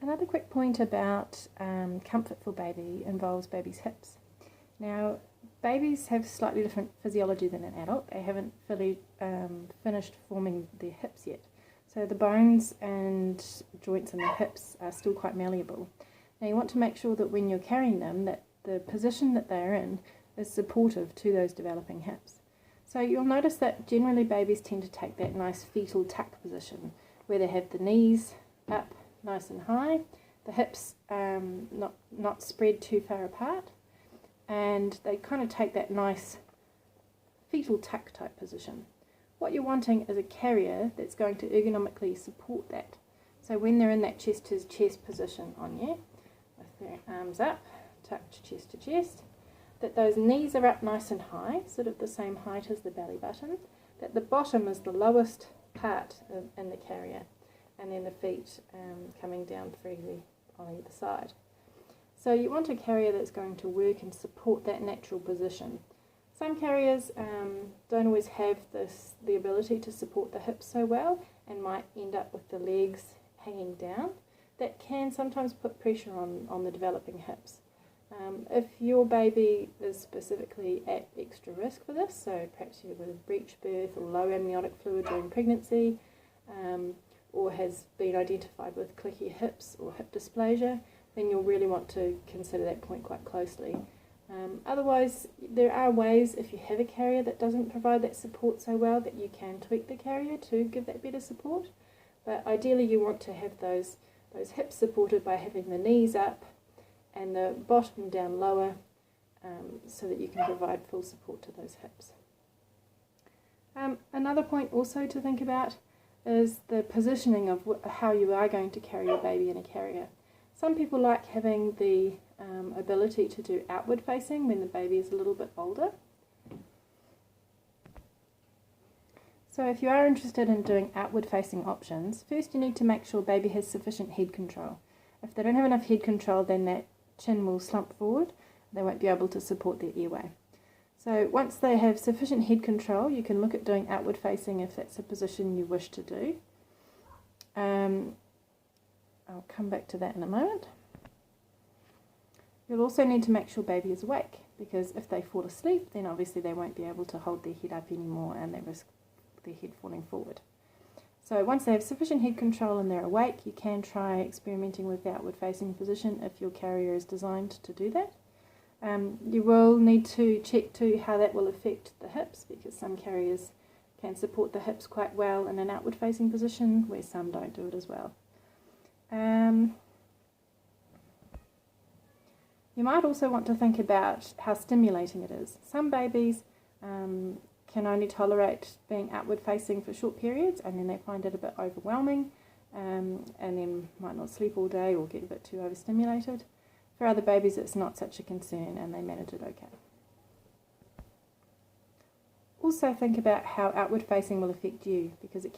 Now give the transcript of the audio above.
Another quick point about comfort for baby involves baby's hips. Now, babies have slightly different physiology than an adult. They haven't fully finished forming their hips yet. So the bones and joints in the hips are still quite malleable. Now you want to make sure that when you're carrying them, that the position that they're in is supportive to those developing hips. So you'll notice that generally babies tend to take that nice fetal tuck position, where they have the knees up nice and high, the hips not spread too far apart, and they kind of take that nice fetal tuck type position. What you're wanting is a carrier that's going to ergonomically support that. So when they're in that chest to chest position on you, with their arms up, tucked chest to chest, that those knees are up nice and high, sort of the same height as the belly button, that the bottom is the lowest part in the carrier, and then the feet coming down freely on either side. So you want a carrier that's going to work and support that natural position. Some carriers don't always have the ability to support the hips so well and might end up with the legs hanging down. That can sometimes put pressure on the developing hips. If your baby is specifically at extra risk for this, so perhaps you're with breech birth or low amniotic fluid during pregnancy, or has been identified with clicky hips or hip dysplasia, then you'll really want to consider that point quite closely. Otherwise, there are ways, if you have a carrier that doesn't provide that support so well, that you can tweak the carrier to give that better support. But ideally you want to have those hips supported by having the knees up and the bottom down lower, so that you can provide full support to those hips. Another point also to think about is the positioning of how you are going to carry your baby in a carrier. Some people like having the ability to do outward facing when the baby is a little bit older. So if you are interested in doing outward facing options, first you need to make sure baby has sufficient head control. If they don't have enough head control, then that chin will slump forward. They won't be able to support their airway. So once they have sufficient head control, you can look at doing outward facing if that's a position you wish to do. I'll come back to that in a moment. You'll also need to make sure baby is awake, because if they fall asleep, then obviously they won't be able to hold their head up anymore and they risk their head falling forward. So once they have sufficient head control and they're awake, you can try experimenting with the outward facing position if your carrier is designed to do that. You will need to check too how that will affect the hips, because some carriers can support the hips quite well in an outward facing position where some don't do it as well. You might also want to think about how stimulating it is. Some babies can only tolerate being outward facing for short periods, and then they find it a bit overwhelming, and then might not sleep all day or get a bit too overstimulated. For other babies it's not such a concern and they manage it okay. Also think about how outward facing will affect you, because it